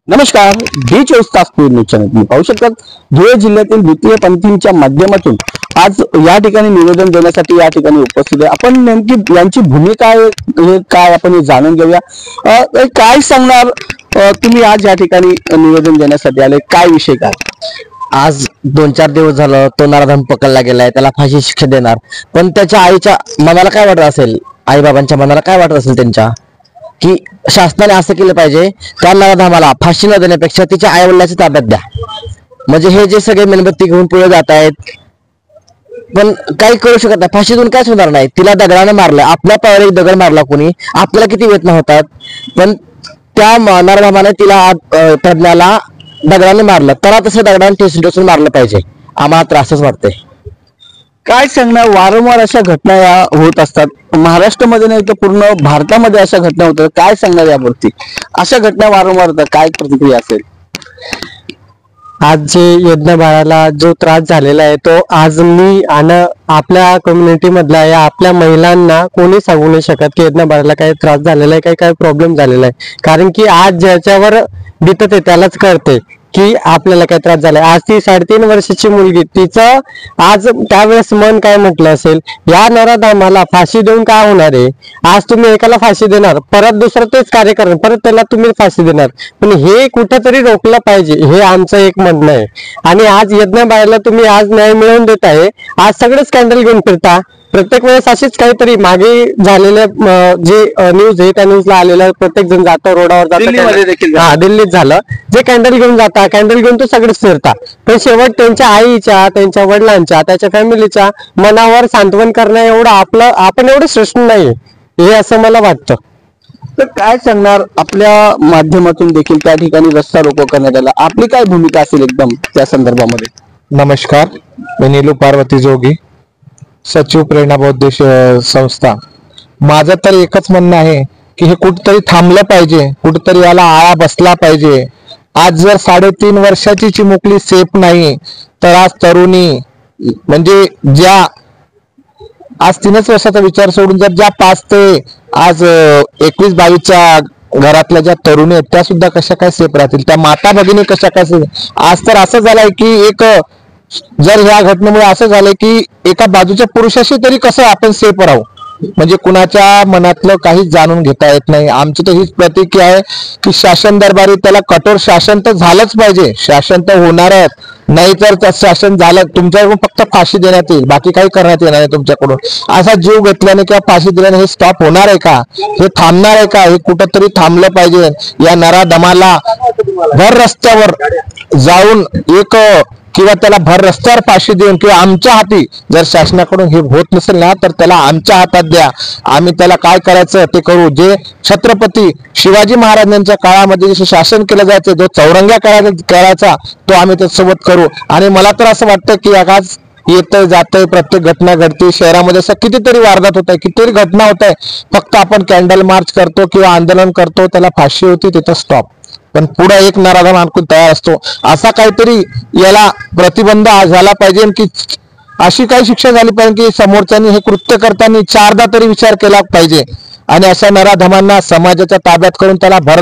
नमस्कार, डी24 news channel तुम्ही पाहू शकतात. धुळे जिल्ह्यातील द्वितीय पंथींच्या माध्यमातून आज या ठिकाणी निवेदन देण्यासाठी या ठिकाणी उपस्थित आहे. आपण नेमकी यांची भूमिका आहे काय आपण जाणून घेऊया. काय सांगणार तुम्ही आज या ठिकाणी निवेदन देण्यासाठी आले, काय विषय काय? आज 2-4 दिवस झालं तो नराधम पकडला गेलाय, त्याला फाशी शिक्षा देणार. पण त्याच्या आईच्या मनाला काय वाटत असेल, आई बाबांच्या मनाला काय वाटत असेल त्यांच्या, की शासनाने असं केलं पाहिजे त्या नराधमाला फाशी न देण्यापेक्षा तिच्या आई वडिलांची ताब्यात द्या. म्हणजे हे जे सगळे मेणबत्ती घेऊन पुढे जात आहेत पण काही करू शकत नाही, फाशी देऊन काहीच होणार नाही. तिला दगडाने मारलं, आपल्या पायावर एक दगड मारला कोणी, आपल्याला किती वेदना होतात. पण त्या नराधमाने तिला तज्ञाला दगडाने मारलं, त्याला तसं दगडाने ठेसून मारलं पाहिजे. आम्हाला त्रासच वाटतंय. काय सांगणार, वारंवार अशा घटना या होत असतात महाराष्ट्रामध्ये, नाही तर पूर्ण भारतामध्ये अशा घटना होतात. काय सांगणार यावरती? अशा घटना वारंवार होतात, काय प्रतिक्रिया असेल? आज जे यज्ञ बाळाला जो त्रास झालेला आहे तो आज मी आणि आपल्या कम्युनिटी मधल्या या आपल्या महिलांना कोणी सांगू नाही शकत की यज्ञ बाळाला काही त्रास झालेला आहे, काही प्रॉब्लेम झालेला आहे. कारण की आज ज्याच्यावर बितते त्यालाच कळते की आपल्याला काय त्रास झालाय. आज ती 3.5 वर्षाची मुलगी, तिचं आज त्यावेळेस मन काय म्हटलं असेल, या नराधमाला फाशी देऊन काय होणार आहे. आज तुम्ही एकाला फाशी देणार, परत दुसरं तेच कार्य करणार, परत त्याला तुम्ही फाशी देणार. पण हे कुठेतरी रोखलं पाहिजे, हे आमचं एक म्हणणं आहे. आणि आज यज्ञ बाळाला तुम्ही आज न्याय मिळवून देत आहे, आज सगळे स्कॅन्डल घेऊन फिरता. प्रत्येक वेळेस अशीच काहीतरी मागे झालेल्या जे न्यूज आहे त्या न्यूजला आलेलं, प्रत्येक जण जातो रोडावर जातो. दिल्लीत झालं, जे कॅन्डल घेऊन जाता, कॅन्डल घेऊन तो सगळेच फिरता. पण शेवट त्यांच्या आईच्या, त्यांच्या वडिलांच्या, त्याच्या फॅमिलीच्या मनावर सांत्वन करणं एवढं आपण एवढं श्रेष्ठ नाही हे असं मला वाटतं. तर काय सांगणार, आपल्या माध्यमातून देखील त्या ठिकाणी रस्ता रोको करण्यात आला, आपली काय भूमिका असेल एकदम त्या संदर्भामध्ये? नमस्कार, मी नीलू पार्वती जोगी, सचिव प्रेरणा बौद्ध संस्था. माझं तर एकच म्हणणं आहे की हे कुठेतरी थांबलं पाहिजे, कुठेतरी याला आळा बसला पाहिजे. आज जर 3.5 वर्षाची चिमुकली सेफ नाही तर आज तरुणी, म्हणजे ज्या आज 3 वर्षाचा विचार सोडून जर ज्या 5 ते आज 21-22च्या घरातल्या ज्या तरुणी आहेत त्या सुद्धा कशा काय सेफ राहतील, त्या माता भगिनी कशा काय सेफ. आज तर असं झालंय की एक जर ह्या घटनेमुळे असं झालंय की एका बाजूच्या पुरुषाशी तरी कसं आपण सेफ राहू, म्हणजे कुणाच्या मनातलं काहीच जाणून घेता येत नाही. आमची तर हीच प्रतिक्रिया आहे की शासन दरबारी त्याला कठोर शासन तर झालंच पाहिजे, शासन तर होणारच नाही. तर शासन झालं, तुमच्याकडून फक्त फाशी देण्यात येईल, बाकी काही करण्यात येणार नाही तुमच्याकडून. असा जीव घेतल्याने किंवा फाशी दिल्याने हे स्टॉप होणार आहे का, हे थांबणार आहे का? हे कुठंतरी थांबलं पाहिजे. या नराधमाला भर रस्त्यावर जाऊन एक किंवा त्याला भर रस्त्यावर फाशी देऊन किंवा आमच्या हाती, जर शासनाकडून हे होत नसेल ना तर त्याला आमच्या हातात द्या, आम्ही त्याला काय करायचं ते करू. जे छत्रपती शिवाजी महाराजांच्या काळामध्ये जसे शासन केलं जायचं, जो चौरंग्या करायचा तो आम्ही त्यासोबत करू. आणि मला तर असं वाटतं की आज येतंय जातंय, प्रत्येक घटना घडते शहरामध्ये, असं कितीतरी वारदात होत आहे, कितीतरी घटना होत आहे. फक्त आपण कॅन्डल मार्च करतो किंवा आंदोलन करतो, त्याला फाशी होती तिथं स्टॉप. पण पुढे एक नराधम आणखून तयार असतो. असा काहीतरी याला प्रतिबंध झाला पाहिजे की अशी काही शिक्षा झाली पाहिजे की समोरच्यांनी हे कृत्य करताना 4दा तरी विचार केला पाहिजे. आणि अशा नराधमांना समाजाच्या ताब्यात करून त्याला भर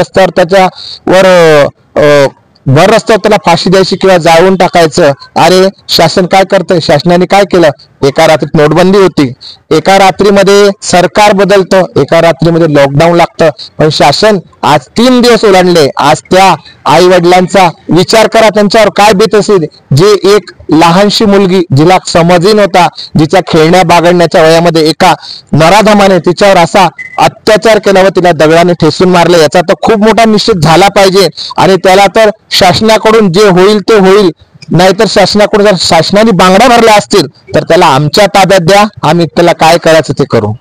रस्त्यावर त्याला फाशी द्यायची किंवा जाळून टाकायचं. अरे शासन काय करतंय, शासनाने काय केलं? एका रात्रीत नोटबंदी होती, एका रात्रीमध्ये सरकार बदलतं, एका रात्रीमध्ये लॉकडाऊन लागतं. पण शासन आज 3 दिवस ओलांडले. आज त्या आई वडिलांचा विचार करा, त्यांच्यावर काय बेत असेल. जे एक लहानशी मुलगी जिला समजही होता, जिच्या खेळण्या बागडण्याच्या वयामध्ये एका नराधमाने तिच्यावर असा अत्याचार केला व तिला दगडाने ठेसून मारले, याचा तर खूप मोठा निषेध झाला पाहिजे. आणि त्याला तर शासनाकडून जे होईल ते होईल, नाहीतर शासनाकडून जर शासनाने बांगड्या भरल्या असतील तर त्याला आमच्या ताब्यात द्या, आम्ही त्याला काय करायचं ते करू.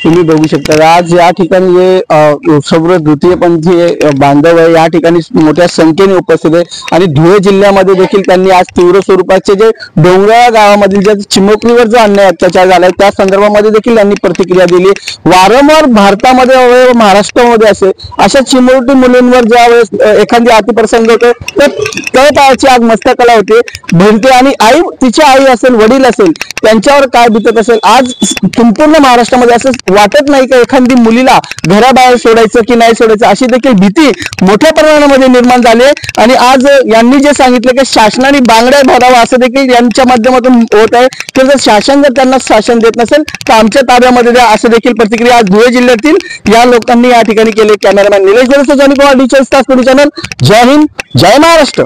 तुम्ही बघू शकता आज या ठिकाणी जे सर्व द्वितीयपंथीय बांधव आहे या ठिकाणी मोठ्या संख्येने उपस्थित आहे. आणि धुळे जिल्ह्यामध्ये देखील त्यांनी आज तीव्र स्वरूपाचे जे डोंगराळ गावामधील ज्या चिमुकलीवर जो अन्याय अत्याचार झालाय त्या संदर्भामध्ये देखील त्यांनी प्रतिक्रिया दिली. वारंवार भारतामध्ये महाराष्ट्रामध्ये असे अशा चिमुकली मुलींवर ज्या वेळेस एखादी अतिप्रसंग होते तर तळपायाची आग मस्तकाला होते भिडते. आणि आई, तिची आई असेल, वडील असेल, त्यांच्यावर काय बितत असेल. आज संपूर्ण महाराष्ट्रामध्ये असं वाटत नाही का एखादी मुलीला घराबाहेर सोडायचं की नाही सोडायचं अशी देखील भीती मोठ्या प्रमाणामध्ये निर्माण झाली आहे। आणि आज यांनी जे सांगितलं की शासनाने बांगड्या भरावा असं देखील यांच्या माध्यमातून होत आहे की जर शासन जर त्यांना शासन देत नसेल तर आमच्या ताब्यामध्ये द्या असं देखील प्रतिक्रिया आज धुळे जिल्ह्यातील या लोकांनी या ठिकाणी केली। कॅमेरामॅन निलेश जोशी, जॉनी कुमार, डी24 तास चॅनल। जय हिंद, जय महाराष्ट्र।